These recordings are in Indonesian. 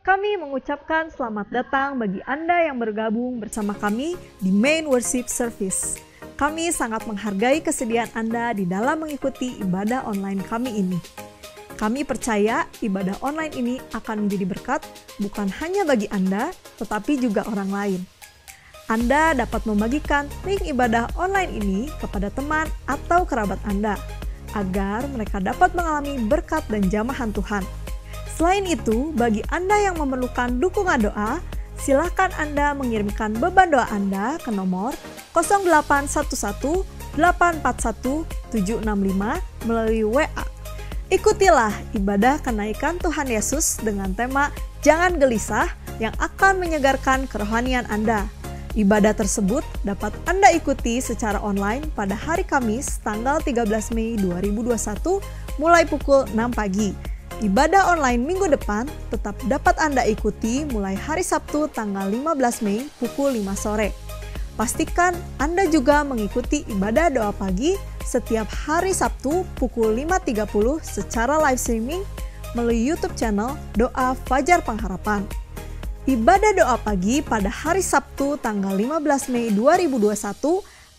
Kami mengucapkan selamat datang bagi Anda yang bergabung bersama kami di Main Worship Service. Kami sangat menghargai kesediaan Anda di dalam mengikuti ibadah online kami ini. Kami percaya ibadah online ini akan menjadi berkat bukan hanya bagi Anda, tetapi juga orang lain. Anda dapat membagikan link ibadah online ini kepada teman atau kerabat Anda, agar mereka dapat mengalami berkat dan jamahan Tuhan. Selain itu, bagi Anda yang memerlukan dukungan doa, silakan Anda mengirimkan beban doa Anda ke nomor 0811 841 765 melalui WA. Ikutilah ibadah kenaikan Tuhan Yesus dengan tema Jangan Gelisah yang akan menyegarkan kerohanian Anda. Ibadah tersebut dapat Anda ikuti secara online pada hari Kamis tanggal 13 Mei 2021 mulai pukul 6 pagi. Ibadah online minggu depan tetap dapat Anda ikuti mulai hari Sabtu tanggal 15 Mei pukul 5 sore. Pastikan Anda juga mengikuti ibadah doa pagi setiap hari Sabtu pukul 5.30 secara live streaming melalui YouTube channel Doa Fajar Pengharapan. Ibadah doa pagi pada hari Sabtu tanggal 15 Mei 2021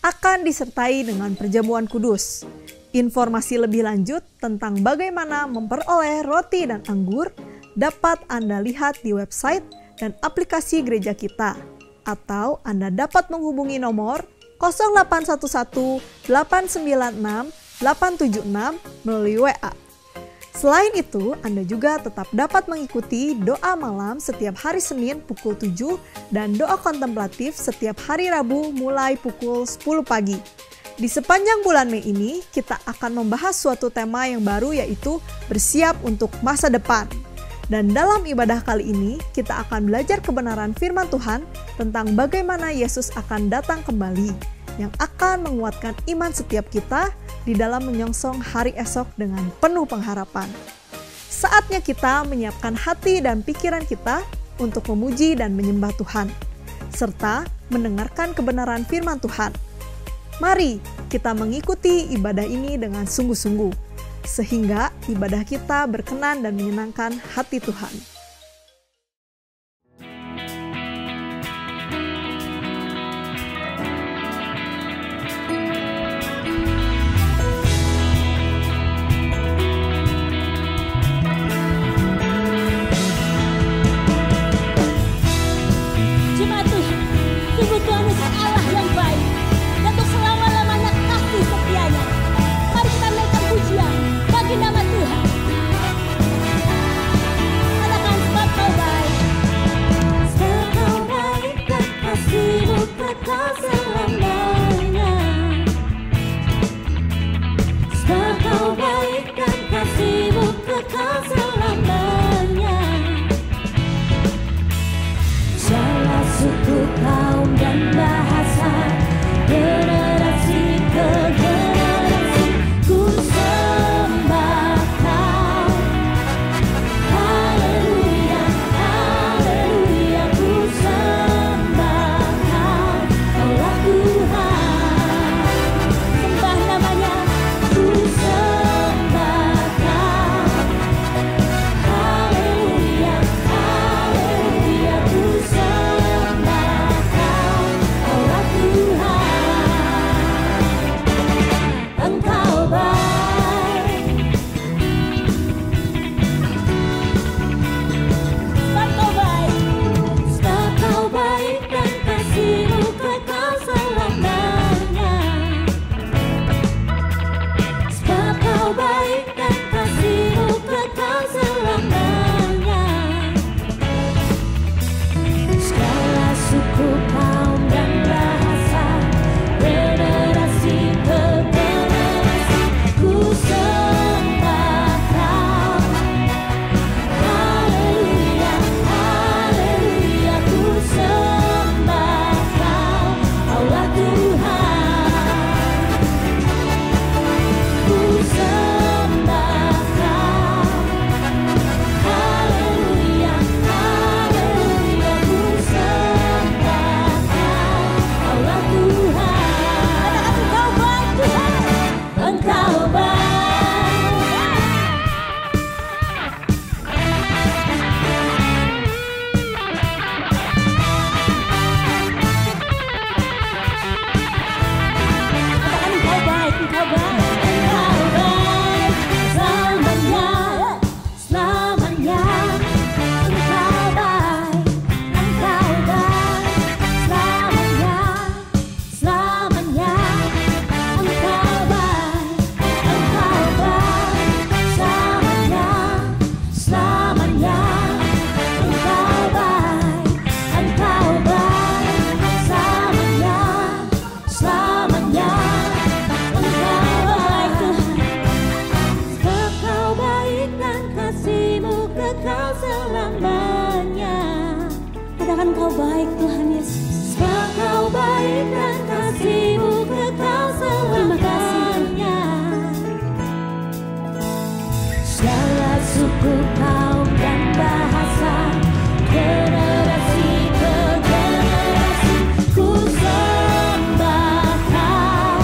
akan disertai dengan perjamuan kudus. Informasi lebih lanjut tentang bagaimana memperoleh roti dan anggur dapat Anda lihat di website dan aplikasi gereja kita. Atau Anda dapat menghubungi nomor 0811 896 876 melalui WA. Selain itu, Anda juga tetap dapat mengikuti doa malam setiap hari Senin pukul 7 dan doa kontemplatif setiap hari Rabu mulai pukul 10 pagi. Di sepanjang bulan Mei ini, kita akan membahas suatu tema yang baru yaitu bersiap untuk masa depan. Dan dalam ibadah kali ini, kita akan belajar kebenaran firman Tuhan tentang bagaimana Yesus akan datang kembali, yang akan menguatkan iman setiap kita di dalam menyongsong hari esok dengan penuh pengharapan. Saatnya kita menyiapkan hati dan pikiran kita untuk memuji dan menyembah Tuhan, serta mendengarkan kebenaran firman Tuhan. Mari kita mengikuti ibadah ini dengan sungguh-sungguh, sehingga ibadah kita berkenan dan menyenangkan hati Tuhan. Nama Tuhan. Katakan Engkau baik Tuhan Yesus. Sebab Kau baik dan kasih-Mu kekal selamanya. Segala suku, kaum dan bahasa, generasi ke generasi ku sembah Kau.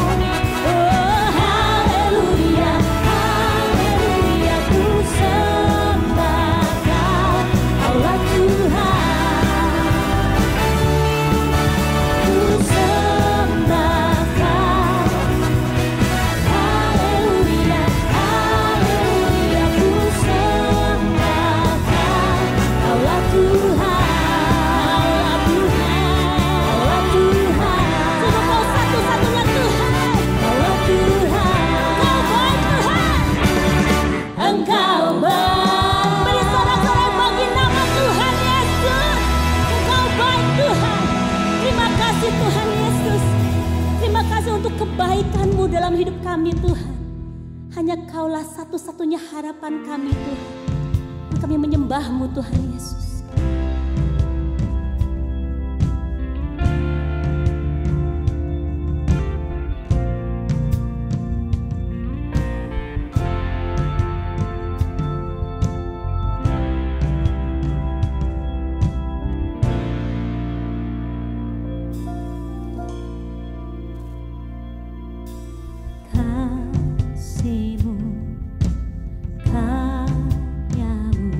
Oh haleluya, haleluya, ku sembah Kau, Allah Tuhan. Ku sembah Kau. Haleluya, haleluya, ku sembah Kau, Allah Tuhan, Allah Tuhan, Allah Tuhan. Cuma Kau satu-satunya Tuhan, Allah Tuhan. Kau baik Tuhan, Engkau baik. Beri sorak-sorai bagi nama Tuhan Yesus. Engkau baik Tuhan. Terima kasih Tuhan Yesus. Terima kasih untuk kebaikan-Mu dalam hidup kami Tuhan. Hanya Kaulah satu-satunya harapan kami Tuhan. Dan kami menyembah-Mu Tuhan Yesus. Kasih-Mu, karya-Mu,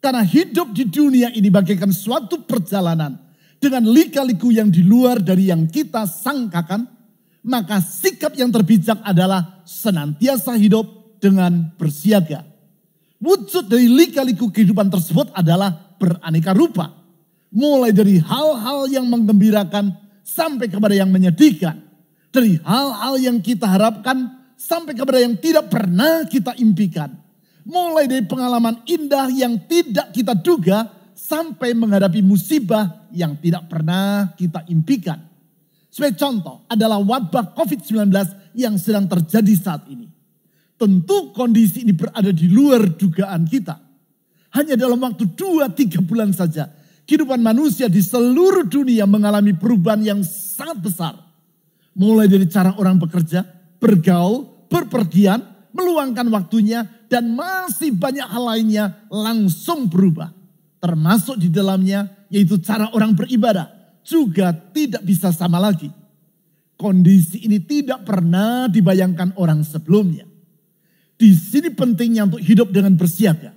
Karena hidup di dunia ini bagaikan suatu perjalanan dengan lika-liku yang di luar dari yang kita sangkakan, maka sikap yang terbijak adalah senantiasa hidup dengan bersiaga. Wujud dari lika-liku kehidupan tersebut adalah beraneka rupa. Mulai dari hal-hal yang menggembirakan sampai kepada yang menyedihkan. Dari hal-hal yang kita harapkan sampai kepada yang tidak pernah kita impikan. Mulai dari pengalaman indah yang tidak kita duga sampai menghadapi musibah yang tidak pernah kita impikan. Sebagai contoh adalah wabah COVID-19 yang sedang terjadi saat ini. Tentu kondisi ini berada di luar dugaan kita. Hanya dalam waktu 2-3 bulan saja, kehidupan manusia di seluruh dunia mengalami perubahan yang sangat besar. Mulai dari cara orang bekerja, bergaul, berpergian, meluangkan waktunya, dan masih banyak hal lainnya langsung berubah. Termasuk di dalamnya yaitu cara orang beribadah juga tidak bisa sama lagi. Kondisi ini tidak pernah dibayangkan orang sebelumnya. Di sini pentingnya untuk hidup dengan bersiaga.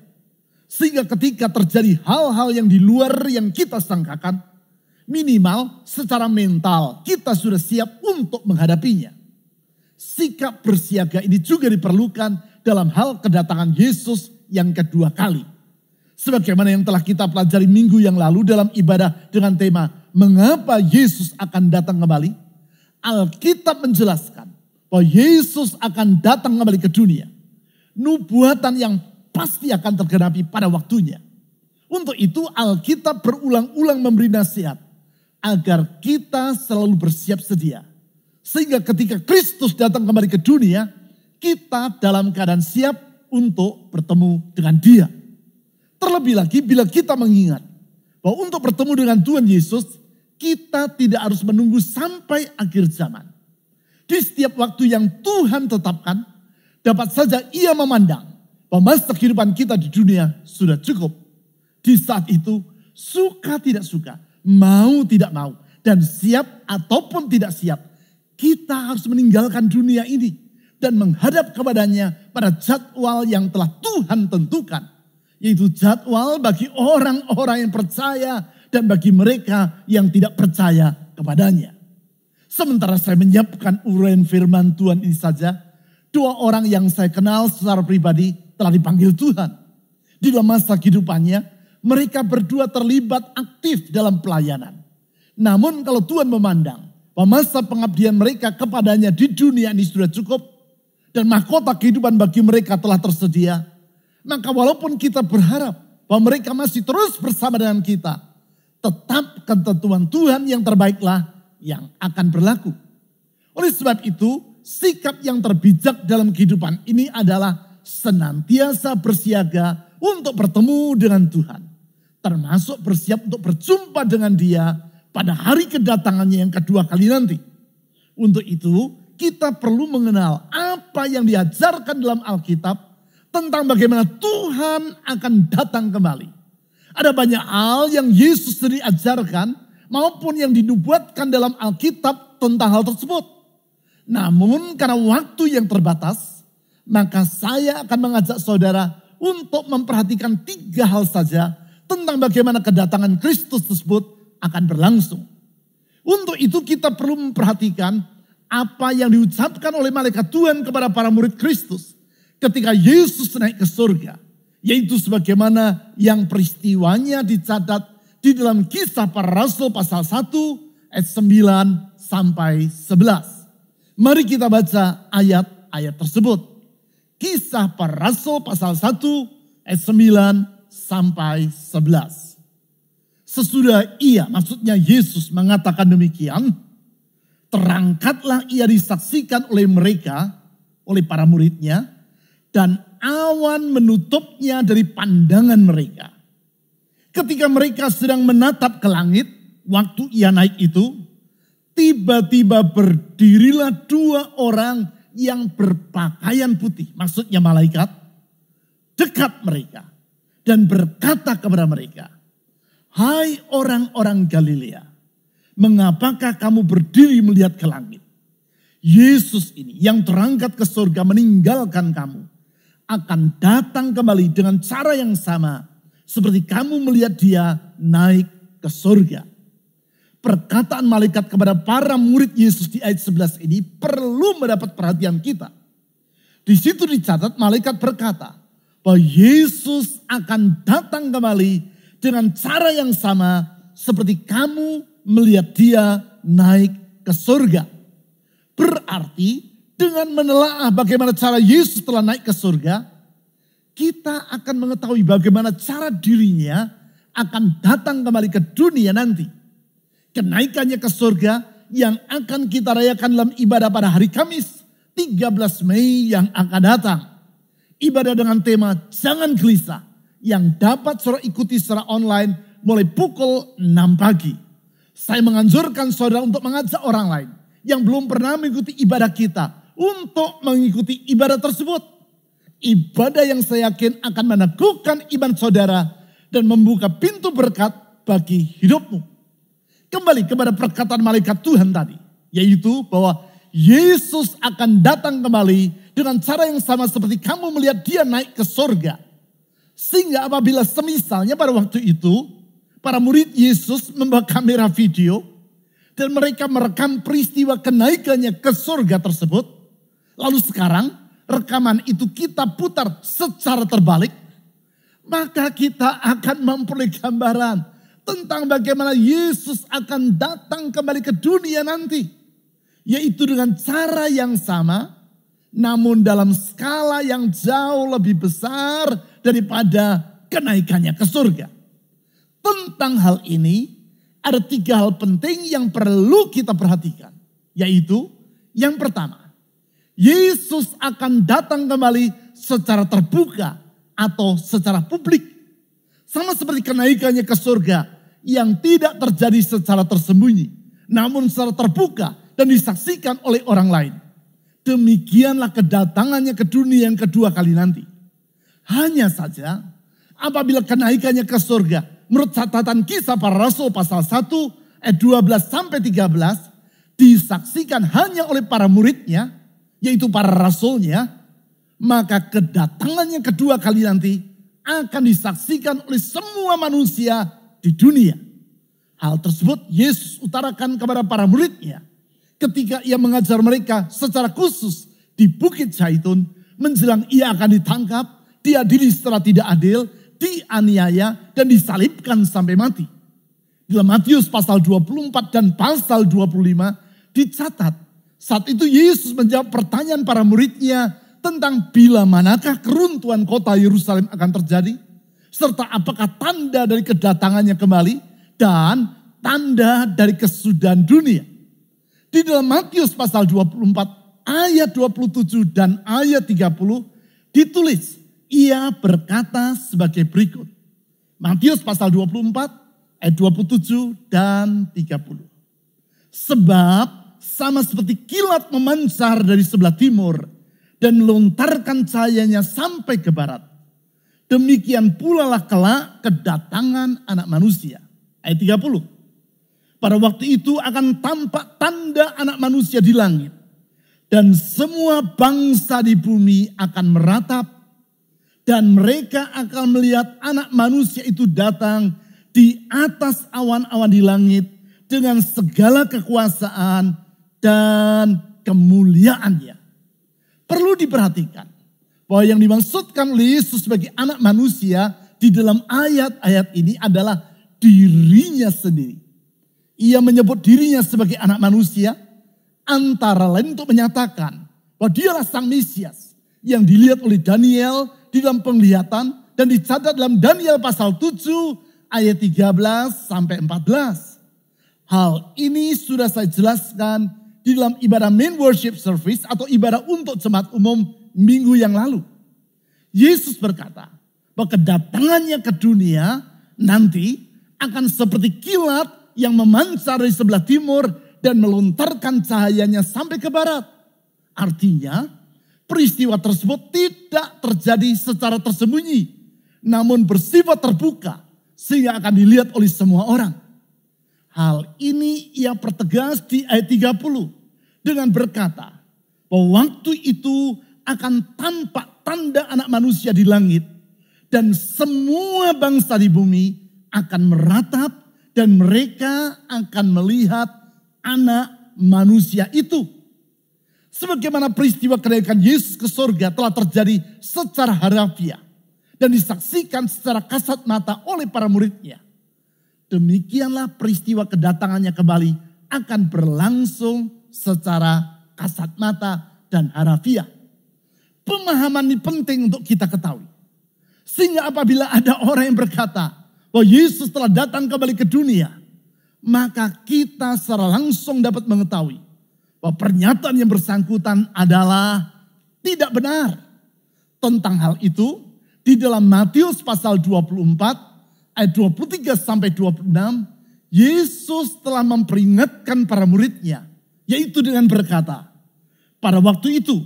Sehingga ketika terjadi hal-hal yang di luar yang kita sangkakan, minimal secara mental kita sudah siap untuk menghadapinya. Sikap bersiaga ini juga diperlukan dalam hal kedatangan Yesus yang kedua kali. Sebagaimana yang telah kita pelajari minggu yang lalu dalam ibadah dengan tema mengapa Yesus akan datang kembali. Alkitab menjelaskan bahwa Yesus akan datang kembali ke dunia. Nubuatan yang pasti akan tergenapi pada waktunya. Untuk itu Alkitab berulang-ulang memberi nasihat agar kita selalu bersiap sedia. Sehingga ketika Kristus datang kembali ke dunia, kita dalam keadaan siap untuk bertemu dengan Dia. Terlebih lagi bila kita mengingat bahwa untuk bertemu dengan Tuhan Yesus, kita tidak harus menunggu sampai akhir zaman. Di setiap waktu yang Tuhan tetapkan, dapat saja Ia memandang bahwa masa kehidupan kita di dunia sudah cukup. Di saat itu, suka tidak suka, mau tidak mau, dan siap ataupun tidak siap, kita harus meninggalkan dunia ini dan menghadap kepadanya pada jadwal yang telah Tuhan tentukan. Yaitu jadwal bagi orang-orang yang percaya dan bagi mereka yang tidak percaya kepadanya. Sementara saya menyiapkan uraian firman Tuhan ini saja, 2 orang yang saya kenal secara pribadi telah dipanggil Tuhan. Di dalam masa kehidupannya, mereka berdua terlibat aktif dalam pelayanan. Namun kalau Tuhan memandang bahwa masa pengabdian mereka kepadanya di dunia ini sudah cukup, dan mahkota kehidupan bagi mereka telah tersedia, maka walaupun kita berharap bahwa mereka masih terus bersama dengan kita, tetap ketentuan Tuhan yang terbaiklah yang akan berlaku. Oleh sebab itu, sikap yang terbijak dalam kehidupan ini adalah senantiasa bersiaga untuk bertemu dengan Tuhan. Termasuk bersiap untuk berjumpa dengan Dia pada hari kedatangannya yang kedua kali nanti. Untuk itu, kita perlu mengenal apa yang diajarkan dalam Alkitab tentang bagaimana Tuhan akan datang kembali. Ada banyak hal yang Yesus sendiri ajarkan maupun yang dinubuatkan dalam Alkitab tentang hal tersebut. Namun karena waktu yang terbatas, maka saya akan mengajak saudara untuk memperhatikan 3 hal saja tentang bagaimana kedatangan Kristus tersebut akan berlangsung. Untuk itu kita perlu memperhatikan apa yang diucapkan oleh malaikat Tuhan kepada para murid Kristus ketika Yesus naik ke surga. Yaitu sebagaimana yang peristiwanya dicatat di dalam Kisah Para Rasul pasal 1 ayat 9 sampai 11. Mari kita baca ayat-ayat tersebut. Kisah Para Rasul pasal 1 ayat 9 sampai 11. Sesudah ia, maksudnya Yesus mengatakan demikian, terangkatlah ia disaksikan oleh mereka, oleh para muridnya, dan awan menutupnya dari pandangan mereka. Ketika mereka sedang menatap ke langit, waktu ia naik itu, tiba-tiba berdirilah 2 orang yang berpakaian putih, maksudnya malaikat, dekat mereka dan berkata kepada mereka, "Hai orang-orang Galilea, mengapakah kamu berdiri melihat ke langit? Yesus ini yang terangkat ke surga meninggalkan kamu, akan datang kembali dengan cara yang sama seperti kamu melihat dia naik ke surga. Perkataan malaikat kepada para murid Yesus di ayat 11 ini perlu mendapat perhatian kita. Di situ dicatat malaikat berkata bahwa Yesus akan datang kembali dengan cara yang sama seperti kamu melihat dia naik ke surga. Berarti dengan menelaah bagaimana cara Yesus telah naik ke surga, kita akan mengetahui bagaimana cara dirinya akan datang kembali ke dunia nanti. Kenaikannya ke surga yang akan kita rayakan dalam ibadah pada hari Kamis 13 Mei yang akan datang. Ibadah dengan tema Jangan Gelisah yang dapat saudara ikuti secara online mulai pukul 6 pagi. Saya menganjurkan saudara untuk mengajak orang lain yang belum pernah mengikuti ibadah kita untuk mengikuti ibadah tersebut. Ibadah yang saya yakin akan meneguhkan iman saudara dan membuka pintu berkat bagi hidupmu. Kembali kepada perkataan malaikat Tuhan tadi, yaitu bahwa Yesus akan datang kembali dengan cara yang sama seperti kamu melihat dia naik ke surga. Sehingga apabila semisalnya pada waktu itu, para murid Yesus membawa kamera video dan mereka merekam peristiwa kenaikannya ke surga tersebut. Lalu sekarang rekaman itu kita putar secara terbalik, maka kita akan memperoleh gambaran tentang bagaimana Yesus akan datang kembali ke dunia nanti. Yaitu dengan cara yang sama, namun dalam skala yang jauh lebih besar daripada kenaikannya ke surga. Tentang hal ini, ada 3 hal penting yang perlu kita perhatikan. Yaitu, yang pertama, Yesus akan datang kembali secara terbuka atau secara publik. Sama seperti kenaikannya ke surga yang tidak terjadi secara tersembunyi, namun secara terbuka dan disaksikan oleh orang lain. Demikianlah kedatangannya ke dunia yang kedua kali nanti. Hanya saja apabila kenaikannya ke surga, menurut catatan Kisah Para Rasul pasal 1 ayat 12 sampai 13, disaksikan hanya oleh para muridnya, yaitu para rasulnya, maka kedatangannya kedua kali nanti akan disaksikan oleh semua manusia di dunia. Hal tersebut Yesus utarakan kepada para muridnya ketika ia mengajar mereka secara khusus di Bukit Zaitun menjelang ia akan ditangkap, diadili secara tidak adil, dianiaya dan disalibkan sampai mati. Dalam Matius pasal 24 dan pasal 25 dicatat saat itu Yesus menjawab pertanyaan para muridnya tentang bila manakah keruntuhan kota Yerusalem akan terjadi, serta apakah tanda dari kedatangannya kembali dan tanda dari kesudahan dunia. Di dalam Matius pasal 24 ayat 27 dan ayat 30 ditulis, ia berkata sebagai berikut. Matius pasal 24 ayat 27 dan 30. Sebab sama seperti kilat memancar dari sebelah timur dan melontarkan cahayanya sampai ke barat, demikian pula lah kelak kedatangan Anak Manusia. Ayat 30. Pada waktu itu akan tampak tanda Anak Manusia di langit. Dan semua bangsa di bumi akan meratap. Dan mereka akan melihat Anak Manusia itu datang di atas awan-awan di langit. Dengan segala kekuasaan dan kemuliaannya. Perlu diperhatikan bahwa yang dimaksudkan oleh Yesus sebagai Anak Manusia di dalam ayat-ayat ini adalah dirinya sendiri. Ia menyebut dirinya sebagai Anak Manusia antara lain untuk menyatakan bahwa dialah Sang Mesias yang dilihat oleh Daniel di dalam penglihatan dan dicatat dalam Daniel pasal 7 ayat 13 sampai 14. Hal ini sudah saya jelaskan di dalam ibadah main worship service atau ibadah untuk jemaat umum minggu yang lalu. Yesus berkata bahwa kedatangannya ke dunia nanti akan seperti kilat yang memancar dari sebelah timur dan melontarkan cahayanya sampai ke barat. Artinya peristiwa tersebut tidak terjadi secara tersembunyi, namun bersifat terbuka sehingga akan dilihat oleh semua orang. Hal ini ia pertegas di ayat 30 dengan berkata bahwa waktu itu akan tampak tanda Anak Manusia di langit dan semua bangsa di bumi akan meratap dan mereka akan melihat Anak Manusia itu. Sebagaimana peristiwa kenaikan Yesus ke surga telah terjadi secara harafiah dan disaksikan secara kasat mata oleh para muridnya, demikianlah peristiwa kedatangannya kembali akan berlangsung secara kasat mata dan harafiah. Pemahaman ini penting untuk kita ketahui. Sehingga apabila ada orang yang berkata bahwa Yesus telah datang kembali ke dunia, maka kita secara langsung dapat mengetahui bahwa pernyataan yang bersangkutan adalah tidak benar. Tentang hal itu, di dalam Matius pasal 24 ayat 23 sampai 26, Yesus telah memperingatkan para muridnya, yaitu dengan berkata, pada waktu itu,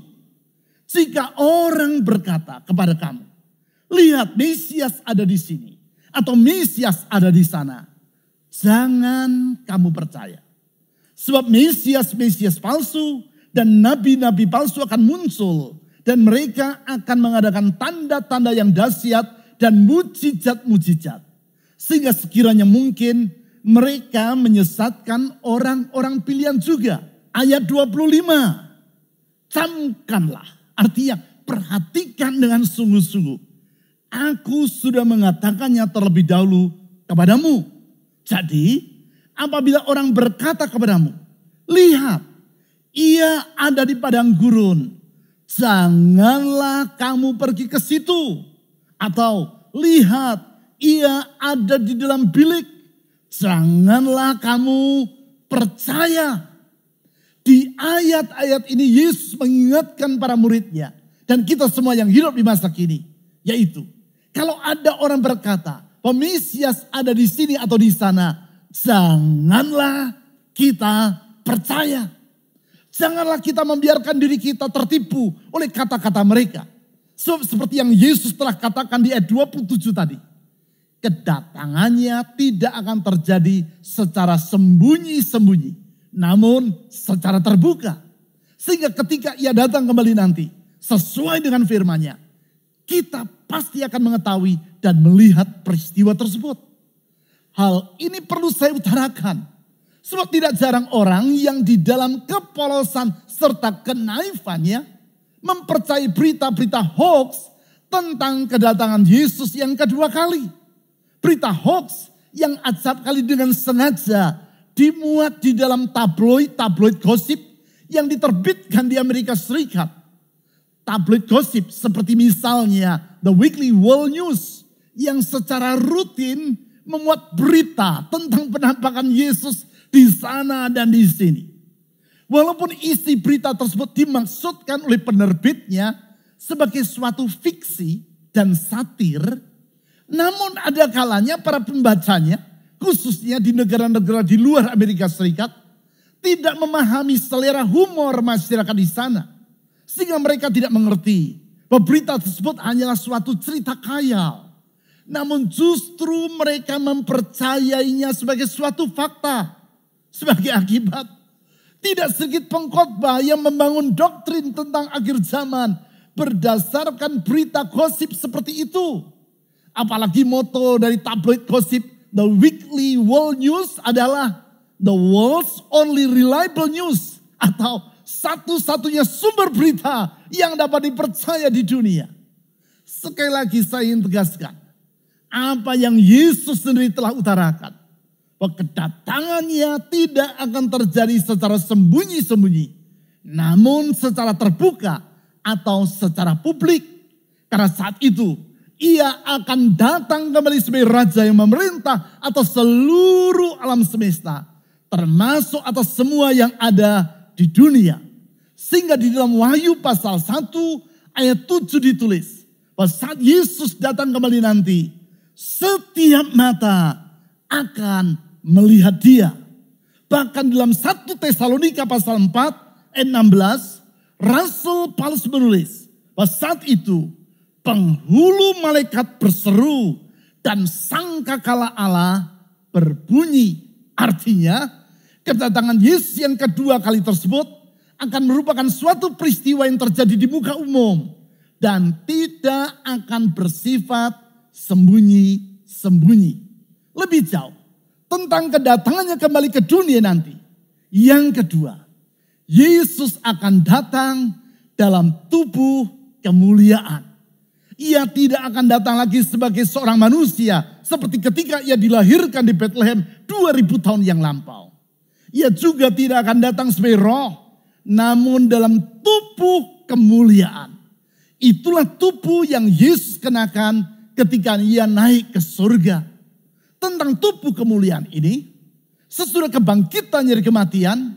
jika orang berkata kepada kamu, lihat Mesias ada di sini, atau Mesias ada di sana, jangan kamu percaya. Sebab Mesias-Mesias palsu dan nabi-nabi palsu akan muncul. Dan mereka akan mengadakan tanda-tanda yang dahsyat dan mujizat-mujizat. Sehingga sekiranya mungkin mereka menyesatkan orang-orang pilihan juga. Ayat 25. Camkanlah. Artinya perhatikan dengan sungguh-sungguh. Aku sudah mengatakannya terlebih dahulu kepadamu. Jadi apabila orang berkata kepadamu, lihat, ia ada di padang gurun, janganlah kamu pergi ke situ. Atau lihat, ia ada di dalam bilik, janganlah kamu percaya. Di ayat-ayat ini Yesus mengingatkan para muridnya dan kita semua yang hidup di masa kini, yaitu kalau ada orang berkata, Mesias ada di sini atau di sana, janganlah kita percaya. Janganlah kita membiarkan diri kita tertipu oleh kata-kata mereka. Seperti yang Yesus telah katakan di ayat 27 tadi. Kedatangannya tidak akan terjadi secara sembunyi-sembunyi, namun secara terbuka. Sehingga ketika ia datang kembali nanti, sesuai dengan firman-Nya, kita pasti akan mengetahui dan melihat peristiwa tersebut. Hal ini perlu saya utarakan. Sebab tidak jarang orang yang di dalam kepolosan serta kenaifannya mempercayai berita-berita hoax tentang kedatangan Yesus yang kedua kali. Berita hoax yang acap kali dengan sengaja dimuat di dalam tabloid gosip yang diterbitkan di Amerika Serikat. Tabloid gosip seperti misalnya The Weekly World News yang secara rutin memuat berita tentang penampakan Yesus di sana dan di sini. Walaupun isi berita tersebut dimaksudkan oleh penerbitnya sebagai suatu fiksi dan satir, namun ada kalanya para pembacanya, khususnya di negara-negara di luar Amerika Serikat, tidak memahami selera humor masyarakat di sana. Sehingga mereka tidak mengerti bahwa berita tersebut hanyalah suatu cerita khayal. Namun justru mereka mempercayainya sebagai suatu fakta. Sebagai akibat, tidak sedikit pengkhotbah yang membangun doktrin tentang akhir zaman berdasarkan berita gosip seperti itu. Apalagi moto dari tabloid gosip The Weekly World News adalah the world's only reliable news, atau satu-satunya sumber berita yang dapat dipercaya di dunia. Sekali lagi saya ingin tegaskan, apa yang Yesus sendiri telah utarakan, bahwa kedatangannya tidak akan terjadi secara sembunyi-sembunyi, namun secara terbuka atau secara publik. Karena saat itu ia akan datang kembali sebagai raja yang memerintah atas seluruh alam semesta, termasuk atas semua yang ada di dunia. Sehingga di dalam Wahyu pasal 1 ayat 7 ditulis, bahwa saat Yesus datang kembali nanti, setiap mata akan melihat dia. Bahkan dalam 1 Tesalonika pasal 4 ayat 16, Rasul Paulus menulis bahwa saat itu penghulu malaikat berseru dan sangkakala Allah berbunyi. Artinya kedatangan Yesus yang kedua kali tersebut akan merupakan suatu peristiwa yang terjadi di muka umum dan tidak akan bersifat sembunyi-sembunyi. Lebih jauh tentang kedatangannya kembali ke dunia nanti. Yang kedua, Yesus akan datang dalam tubuh kemuliaan. Ia tidak akan datang lagi sebagai seorang manusia seperti ketika ia dilahirkan di Bethlehem 2000 tahun yang lampau. Ia juga tidak akan datang sebagai roh, namun dalam tubuh kemuliaan. Itulah tubuh yang Yesus kenakan ketika ia naik ke surga. Tentang tubuh kemuliaan ini, sesudah kebangkitannya dari kematian,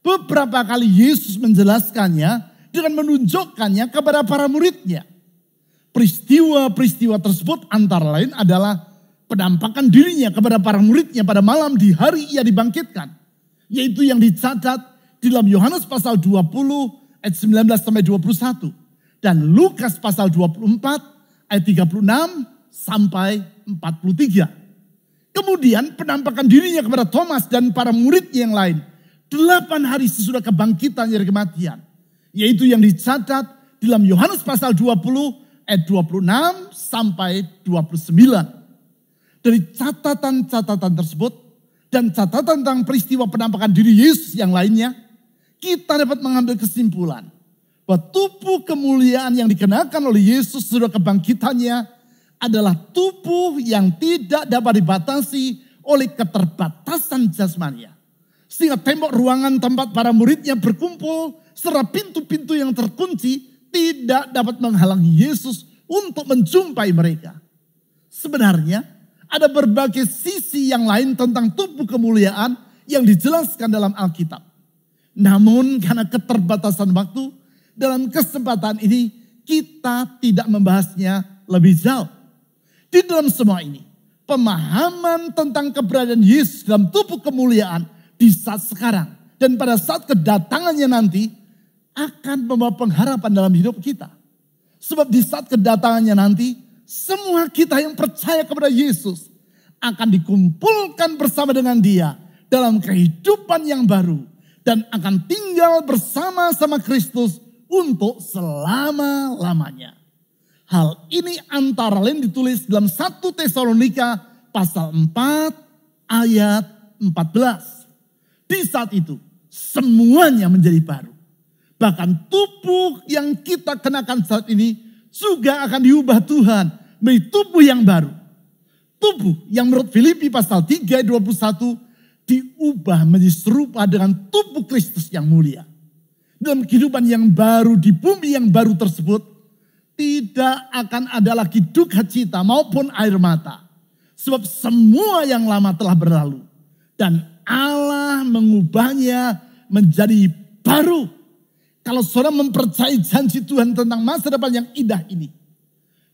beberapa kali Yesus menjelaskannya dengan menunjukkannya kepada para muridnya. Peristiwa-peristiwa tersebut antara lain adalah penampakan dirinya kepada para muridnya pada malam di hari ia dibangkitkan. Yaitu yang dicatat di dalam Yohanes pasal 20 ayat 19 sampai 21. Dan Lukas pasal 24 ayat 36 sampai 43. Kemudian penampakan dirinya kepada Thomas dan para muridnya yang lain. 8 hari sesudah kebangkitan dari kematian. Yaitu yang dicatat di dalam Yohanes pasal 20 ayat 26 sampai 29. Dari catatan-catatan tersebut dan catatan tentang peristiwa penampakan diri Yesus yang lainnya, kita dapat mengambil kesimpulan bahwa tubuh kemuliaan yang dikenakan oleh Yesus sesudah kebangkitannya adalah tubuh yang tidak dapat dibatasi oleh keterbatasan jasmania. Sehingga tembok ruangan tempat para muridnya berkumpul serta pintu-pintu yang terkunci tidak dapat menghalangi Yesus untuk menjumpai mereka. Sebenarnya ada berbagai sisi yang lain tentang tubuh kemuliaan yang dijelaskan dalam Alkitab. Namun karena keterbatasan waktu, dalam kesempatan ini kita tidak membahasnya lebih jauh. Di dalam semua ini, pemahaman tentang keberadaan Yesus dalam tubuh kemuliaan di saat sekarang dan pada saat kedatangannya nanti akan membawa pengharapan dalam hidup kita. Sebab di saat kedatangannya nanti, semua kita yang percaya kepada Yesus akan dikumpulkan bersama dengan Dia dalam kehidupan yang baru. Dan akan tinggal bersama-sama Kristus untuk selama-lamanya. Hal ini antara lain ditulis dalam 1 Tesalonika pasal 4 ayat 14. Di saat itu semuanya menjadi baru. Bahkan tubuh yang kita kenakan saat ini juga akan diubah Tuhan menjadi tubuh yang baru. Tubuh yang menurut Filipi pasal 3 ayat 21 diubah menjadi serupa dengan tubuh Kristus yang mulia. Dalam kehidupan yang baru di bumi yang baru tersebut tidak akan ada lagi duka cita maupun air mata. Sebab semua yang lama telah berlalu dan Allah mengubahnya menjadi baru. Kalau saudara mempercayai janji Tuhan tentang masa depan yang indah ini,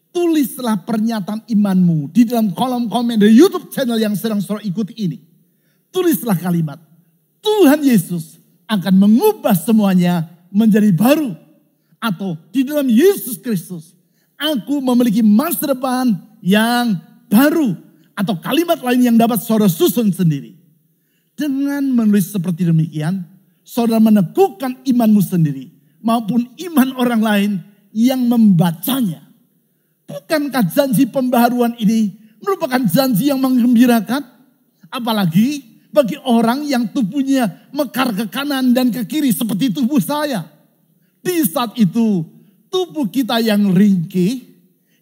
tulislah pernyataan imanmu di dalam kolom komen dari YouTube channel yang sedang saudara ikuti ini. Tulislah kalimat, Tuhan Yesus akan mengubah semuanya menjadi baru. Atau di dalam Yesus Kristus, aku memiliki masa depan yang baru. Atau kalimat lain yang dapat saudara susun sendiri. Dengan menulis seperti demikian, saudara meneguhkan imanmu sendiri maupun iman orang lain yang membacanya. Bukankah janji pembaharuan ini merupakan janji yang menggembirakan? Apalagi bagi orang yang tubuhnya mekar ke kanan dan ke kiri seperti tubuh saya. Di saat itu tubuh kita yang ringkih,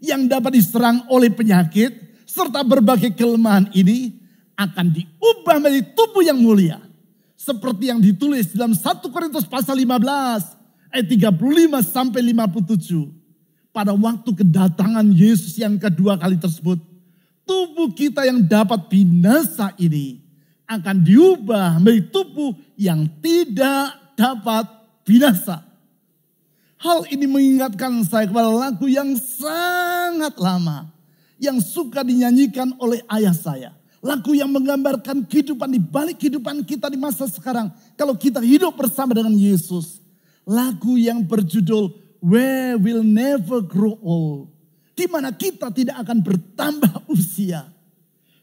yang dapat diserang oleh penyakit serta berbagai kelemahan ini akan diubah menjadi tubuh yang mulia. Seperti yang ditulis dalam 1 Korintus pasal 15 ayat 35 sampai 57. Pada waktu kedatangan Yesus yang kedua kali tersebut, tubuh kita yang dapat binasa ini akan diubah menjadi tubuh yang tidak dapat binasa. Hal ini mengingatkan saya kepada lagu yang sangat lama yang suka dinyanyikan oleh ayah saya. Lagu yang menggambarkan kehidupan di balik kehidupan kita di masa sekarang. Kalau kita hidup bersama dengan Yesus. Lagu yang berjudul We Will Never Grow Old. Di mana kita tidak akan bertambah usia.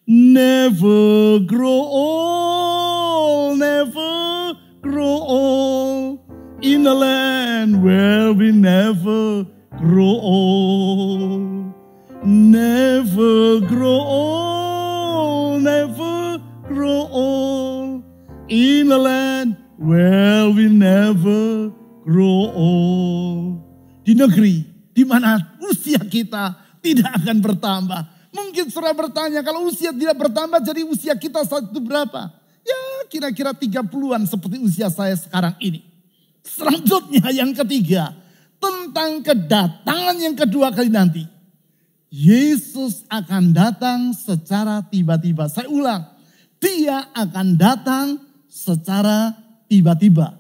Never grow old, never grow old. In a land where we never grow old. Never dreamland where we never grow old. Di negeri di mana usia kita tidak akan bertambah. Mungkin saudara bertanya, kalau usia tidak bertambah jadi usia kita saat itu berapa? Ya kira-kira 30-an seperti usia saya sekarang ini. Selanjutnya yang ketiga, tentang kedatangan yang kedua kali nanti. Yesus akan datang secara tiba-tiba. Saya ulang, dia akan datang secara tiba-tiba.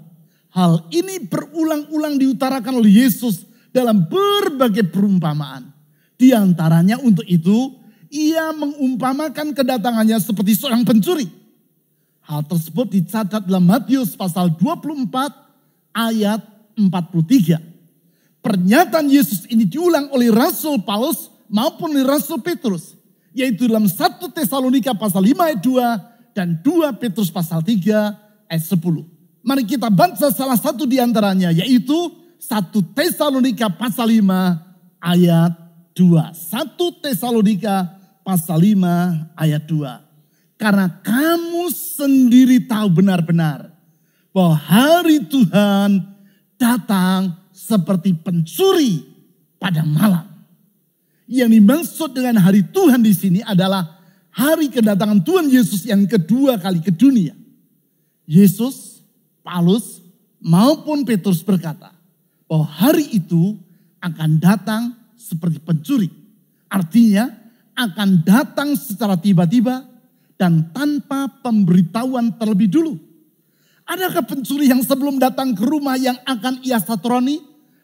Hal ini berulang-ulang diutarakan oleh Yesus dalam berbagai perumpamaan. Di antaranya untuk itu, ia mengumpamakan kedatangannya seperti seorang pencuri. Hal tersebut dicatat dalam Matius pasal 24 ayat 43. Pernyataan Yesus ini diulang oleh Rasul Paulus maupun oleh Rasul Petrus. Yaitu dalam 1 Tesalonika pasal 5 ayat 2 dan 2 Petrus pasal 3 ayat 10. Mari kita baca salah satu di antaranya, yaitu 1 Tesalonika pasal 5 ayat 2. 1 Tesalonika pasal 5 ayat 2. Karena kamu sendiri tahu benar-benar bahwa hari Tuhan datang seperti pencuri pada malam. Yang dimaksud dengan hari Tuhan di sini adalah hari kedatangan Tuhan Yesus yang kedua kali ke dunia. Yesus, Paulus maupun Petrus berkata bahwa hari itu akan datang seperti pencuri. Artinya akan datang secara tiba-tiba dan tanpa pemberitahuan terlebih dulu. Adakah pencuri yang sebelum datang ke rumah yang akan ia satroni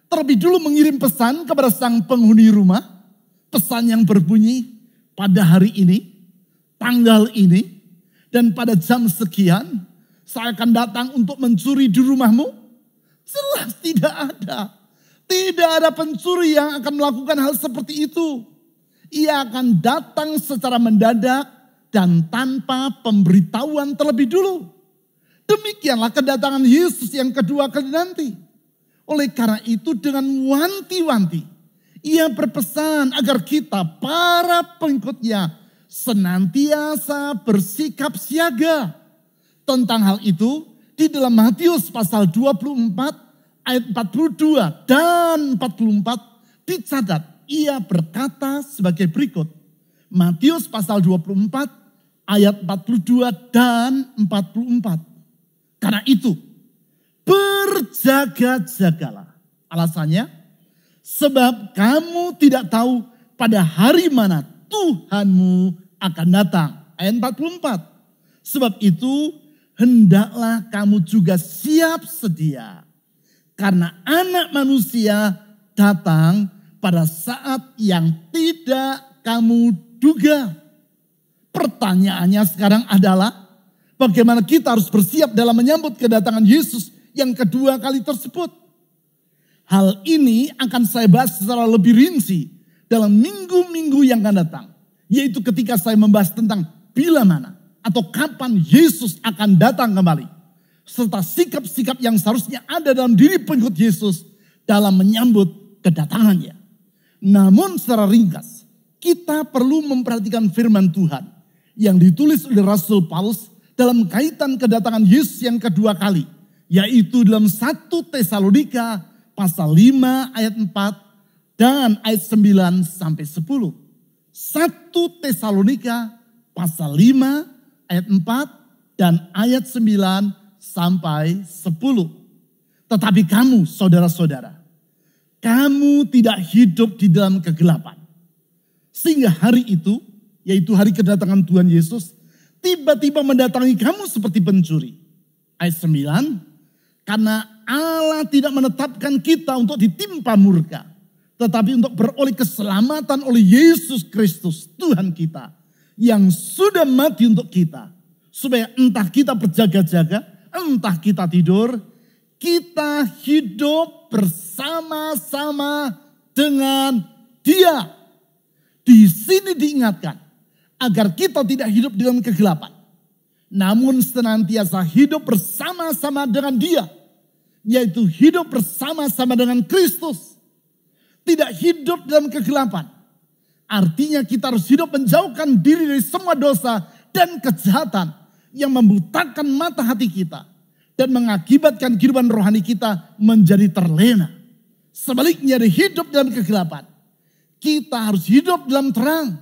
terlebih dulu mengirim pesan kepada sang penghuni rumah? Pesan yang berbunyi, pada hari ini, tanggal ini, dan pada jam sekian, saya akan datang untuk mencuri di rumahmu? Jelas tidak ada. Tidak ada pencuri yang akan melakukan hal seperti itu. Ia akan datang secara mendadak dan tanpa pemberitahuan terlebih dulu. Demikianlah kedatangan Yesus yang kedua kali nanti. Oleh karena itu dengan wanti-wanti, ia berpesan agar kita para pengikutnya senantiasa bersikap siaga. Tentang hal itu di dalam Matius pasal 24 ayat 42 dan 44 dicatat. Ia berkata sebagai berikut. Matius pasal 24 ayat 42 dan 44. Karena itu berjaga-jagalah. Alasannya, sebab kamu tidak tahu pada hari mana Tuhanmu akan datang. Ayat 44. Sebab itu hendaklah kamu juga siap sedia. Karena anak manusia datang pada saat yang tidak kamu duga. Pertanyaannya sekarang adalah, bagaimana kita harus bersiap dalam menyambut kedatangan Yesus yang kedua kali tersebut? Hal ini akan saya bahas secara lebih rinci dalam minggu-minggu yang akan datang. Yaitu ketika saya membahas tentang bila mana atau kapan Yesus akan datang kembali. Serta sikap-sikap yang seharusnya ada dalam diri pengikut Yesus dalam menyambut kedatangannya. Namun secara ringkas, kita perlu memperhatikan firman Tuhan yang ditulis oleh Rasul Paulus dalam kaitan kedatangan Yesus yang kedua kali. Yaitu dalam 1 Tesalonika pasal 5 ayat 4 dan ayat 9 sampai 10. 1 Tesalonika pasal 5 ayat 4 dan ayat 9 sampai 10. Tetapi kamu saudara-saudara, kamu tidak hidup di dalam kegelapan. Sehingga hari itu, yaitu hari kedatangan Tuhan Yesus, tiba-tiba mendatangi kamu seperti pencuri. Ayat 9, karena Allah tidak menetapkan kita untuk ditimpa murka, tetapi untuk beroleh keselamatan oleh Yesus Kristus Tuhan kita, yang sudah mati untuk kita. Supaya entah kita berjaga-jaga, entah kita tidur, kita hidup bersama-sama dengan Dia. Di sini diingatkan agar kita tidak hidup dalam kegelapan, namun senantiasa hidup bersama-sama dengan Dia, yaitu hidup bersama-sama dengan Kristus. Tidak hidup dalam kegelapan, artinya kita harus hidup menjauhkan diri dari semua dosa dan kejahatan yang membutakan mata hati kita, dan mengakibatkan kehidupan rohani kita menjadi terlena. Sebaliknya dari hidup dalam kegelapan, kita harus hidup dalam terang,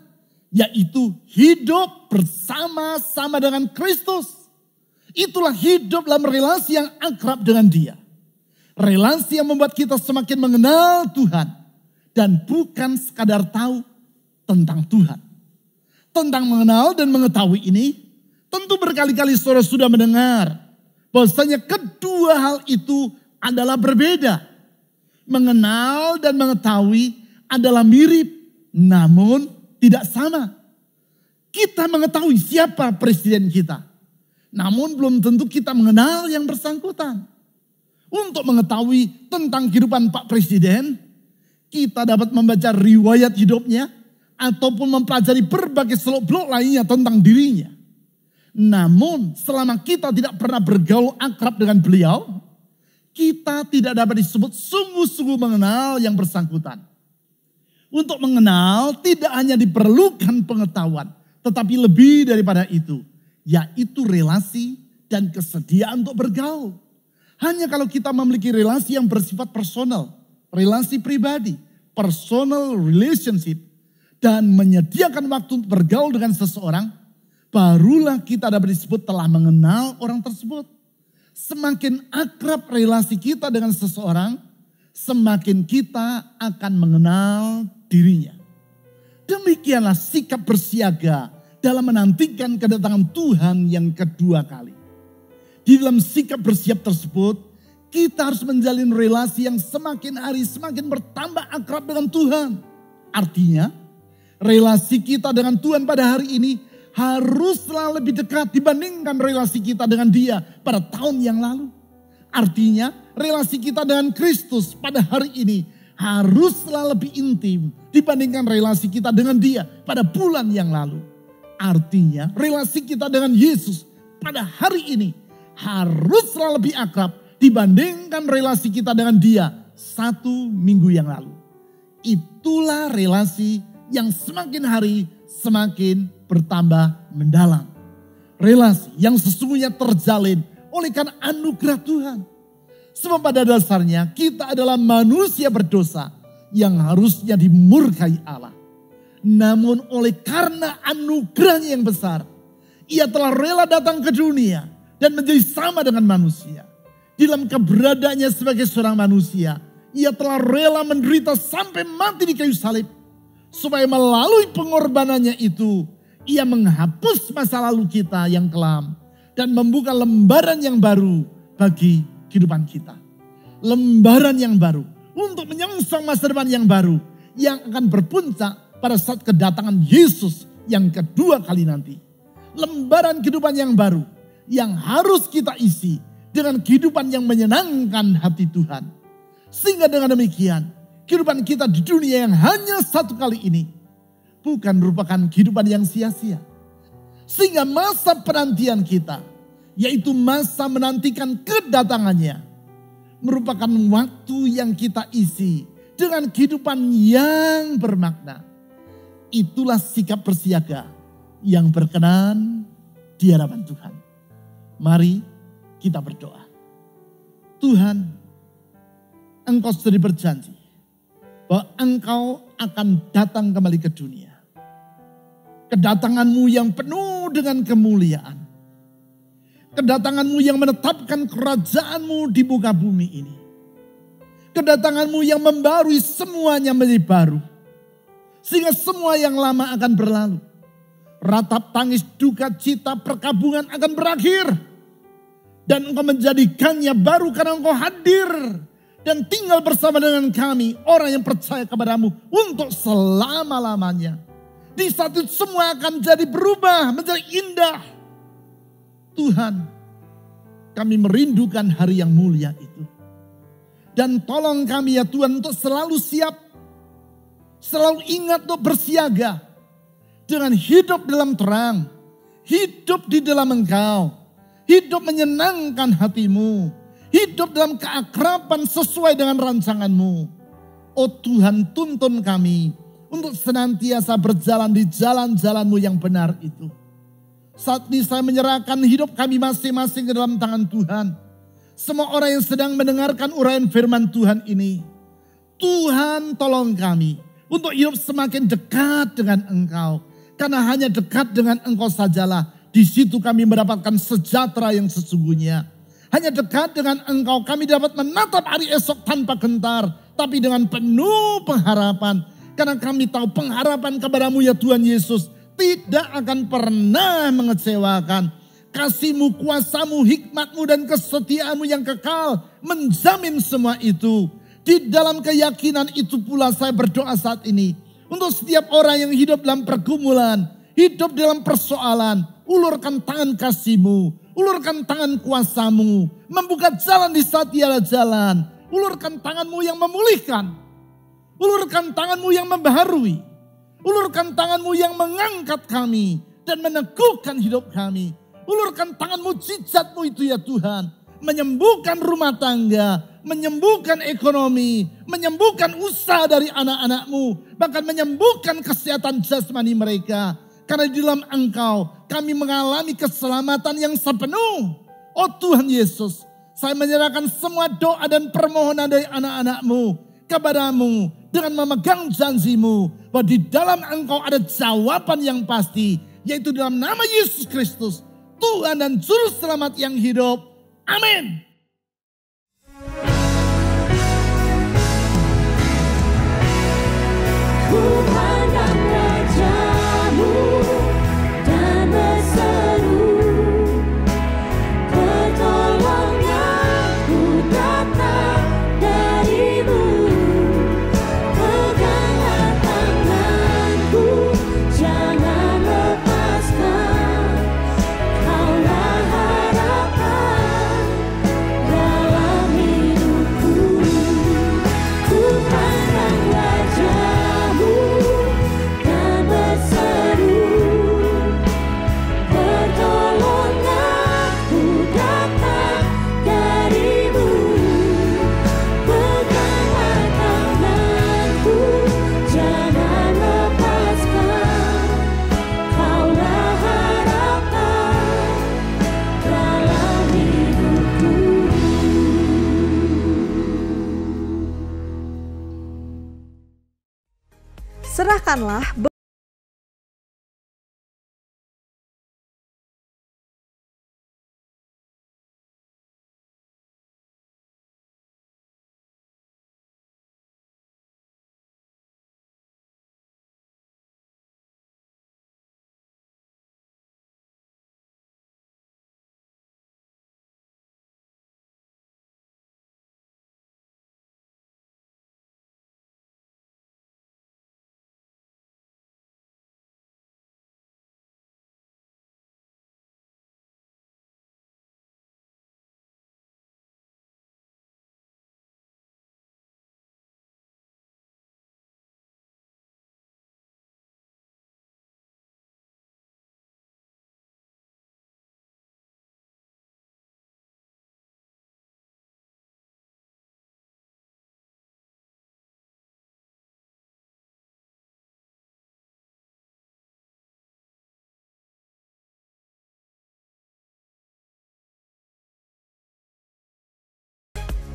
yaitu hidup bersama-sama dengan Kristus. Itulah hidup dalam relasi yang akrab dengan Dia. Relasi yang membuat kita semakin mengenal Tuhan dan bukan sekadar tahu tentang Tuhan. Tentang mengenal dan mengetahui ini, tentu berkali-kali saudara sudah mendengar bahwasanya kedua hal itu adalah berbeda. Mengenal dan mengetahui adalah mirip, namun tidak sama. Kita mengetahui siapa presiden kita, namun belum tentu kita mengenal yang bersangkutan. Untuk mengetahui tentang kehidupan Pak Presiden, kita dapat membaca riwayat hidupnya ataupun mempelajari berbagai seluk-beluk lainnya tentang dirinya. Namun selama kita tidak pernah bergaul akrab dengan beliau, kita tidak dapat disebut sungguh-sungguh mengenal yang bersangkutan. Untuk mengenal tidak hanya diperlukan pengetahuan, tetapi lebih daripada itu, yaitu relasi dan kesediaan untuk bergaul. Hanya kalau kita memiliki relasi yang bersifat personal, relasi pribadi, personal relationship, dan menyediakan waktu untuk bergaul dengan seseorang, barulah kita dapat disebut telah mengenal orang tersebut. Semakin akrab relasi kita dengan seseorang, semakin kita akan mengenal dirinya. Demikianlah sikap bersiaga dalam menantikan kedatangan Tuhan yang kedua kali. Di dalam sikap bersiap tersebut, kita harus menjalin relasi yang semakin hari semakin bertambah akrab dengan Tuhan. Artinya, relasi kita dengan Tuhan pada hari ini haruslah lebih dekat dibandingkan relasi kita dengan Dia pada tahun yang lalu. Artinya, relasi kita dengan Kristus pada hari ini haruslah lebih intim dibandingkan relasi kita dengan Dia pada bulan yang lalu. Artinya, relasi kita dengan Yesus pada hari ini haruslah lebih akrab dibandingkan relasi kita dengan Dia 1 minggu yang lalu. Itulah relasi yang semakin hari semakin bertambah mendalam. Relasi yang sesungguhnya terjalin oleh karena anugerah Tuhan. Sebab pada dasarnya kita adalah manusia berdosa yang harusnya dimurkai Allah. Namun oleh karena anugerahnya yang besar, Ia telah rela datang ke dunia dan menjadi sama dengan manusia. Di dalam keberadaannya sebagai seorang manusia, Ia telah rela menderita sampai mati di kayu salib. Supaya melalui pengorbanannya itu, Ia menghapus masa lalu kita yang kelam dan membuka lembaran yang baru bagi kehidupan kita. Lembaran yang baru untuk menyongsong masa depan yang baru yang akan berpuncak pada saat kedatangan Yesus yang kedua kali nanti. Lembaran kehidupan yang baru yang harus kita isi dengan kehidupan yang menyenangkan hati Tuhan. Sehingga dengan demikian, kehidupan kita di dunia yang hanya satu kali ini bukan merupakan kehidupan yang sia-sia. Sehingga masa penantian kita, yaitu masa menantikan kedatangannya, merupakan waktu yang kita isi dengan kehidupan yang bermakna. Itulah sikap bersiaga yang berkenan di hadapan Tuhan. Mari kita berdoa. Tuhan, Engkau sudah berjanji bahwa Engkau akan datang kembali ke dunia. Kedatangan-Mu yang penuh dengan kemuliaan. Kedatangan-Mu yang menetapkan kerajaan-Mu di muka bumi ini. Kedatangan-Mu yang membarui semuanya menjadi baru. Sehingga semua yang lama akan berlalu. Ratap tangis, duka cita, perkabungan akan berakhir. Dan Engkau menjadikannya baru karena Engkau hadir. Dan tinggal bersama dengan kami, orang yang percaya kepadamu untuk selama-lamanya. Di saat itu semua akan jadi berubah, menjadi indah. Tuhan, kami merindukan hari yang mulia itu. Dan tolong kami ya Tuhan untuk selalu siap, selalu ingat untuk bersiaga. Dengan hidup dalam terang, hidup di dalam Engkau, hidup menyenangkan hatimu. Hidup dalam keakraban sesuai dengan rancangan-Mu. Oh Tuhan, tuntun kami untuk senantiasa berjalan di jalan-jalan-Mu yang benar itu. Saat ini saya menyerahkan hidup kami masing-masing ke dalam tangan Tuhan. semua orang yang sedang mendengarkan uraian firman Tuhan ini. Tuhan tolong kami untuk hidup semakin dekat dengan Engkau. Karena hanya dekat dengan Engkau sajalah, di situ kami mendapatkan sejahtera yang sesungguhnya. Hanya dekat dengan Engkau kami dapat menatap hari esok tanpa gentar, tapi dengan penuh pengharapan. Karena kami tahu pengharapan kepada-Mu ya Tuhan Yesus tidak akan pernah mengecewakan. Kasih-Mu, kuasa-Mu, hikmat-Mu dan kesetiaan-Mu yang kekal menjamin semua itu. Di dalam keyakinan itu pula saya berdoa saat ini. Untuk setiap orang yang hidup dalam pergumulan, hidup dalam persoalan, ulurkan tangan kasih-Mu, ulurkan tangan kuasa-Mu, membuka jalan di saat tiada jalan. Ulurkan tangan-Mu yang memulihkan, ulurkan tangan-Mu yang membaharui, ulurkan tangan-Mu yang mengangkat kami dan meneguhkan hidup kami. Ulurkan tangan mujizat-Mu itu ya Tuhan, menyembuhkan rumah tangga, menyembuhkan ekonomi, menyembuhkan usaha dari anak-anak-Mu, bahkan menyembuhkan kesehatan jasmani mereka. Karena di dalam Engkau kami mengalami keselamatan yang sepenuh. Oh Tuhan Yesus, saya menyerahkan semua doa dan permohonan dari anak-anak-Mu kepada-Mu dengan memegang janji-Mu bahwa di dalam Engkau ada jawaban yang pasti, yaitu dalam nama Yesus Kristus, Tuhan dan Juru Selamat yang hidup. Amin. Ku pandang wajah-Mu dan berseru, pertolonganku datang dari-Mu. Peganglah tanganku, jangan lepaskan. Kaulah harapan dalam hidupku. Ku pandang wajah-Mu dan berseru, pertolonganku datang dari-Mu. Peganglah tanganku, jangan lepaskan. Kaulah harapan dalam hidupku. Serahkanlah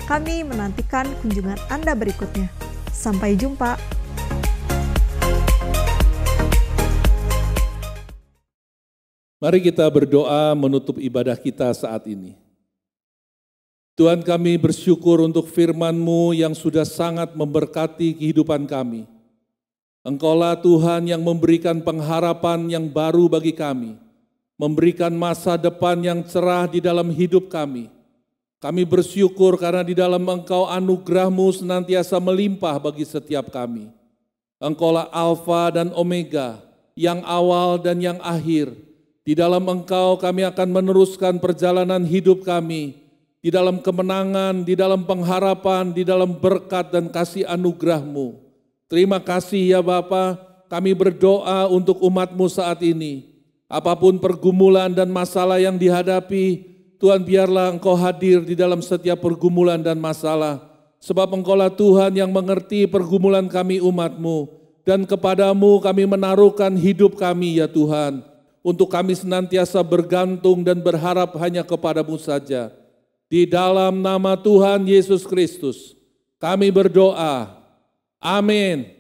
kami menantikan kunjungan Anda berikutnya. Sampai jumpa. Mari kita berdoa menutup ibadah kita saat ini. Tuhan, kami bersyukur untuk firman-Mu yang sudah sangat memberkati kehidupan kami. Engkaulah Tuhan yang memberikan pengharapan yang baru bagi kami, memberikan masa depan yang cerah di dalam hidup kami. Kami bersyukur karena di dalam Engkau anugerah-Mu senantiasa melimpah bagi setiap kami. Engkaulah Alfa dan Omega, yang awal dan yang akhir. Di dalam Engkau kami akan meneruskan perjalanan hidup kami, di dalam kemenangan, di dalam pengharapan, di dalam berkat dan kasih anugerah-Mu. Terima kasih ya Bapa, kami berdoa untuk umat-Mu saat ini. Apapun pergumulan dan masalah yang dihadapi, Tuhan biarlah Engkau hadir di dalam setiap pergumulan dan masalah. Sebab Engkaulah Tuhan yang mengerti pergumulan kami umat-Mu. Dan kepadamu kami menaruhkan hidup kami ya Tuhan. Untuk kami senantiasa bergantung dan berharap hanya kepadamu saja. Di dalam nama Tuhan Yesus Kristus, kami berdoa. Amin.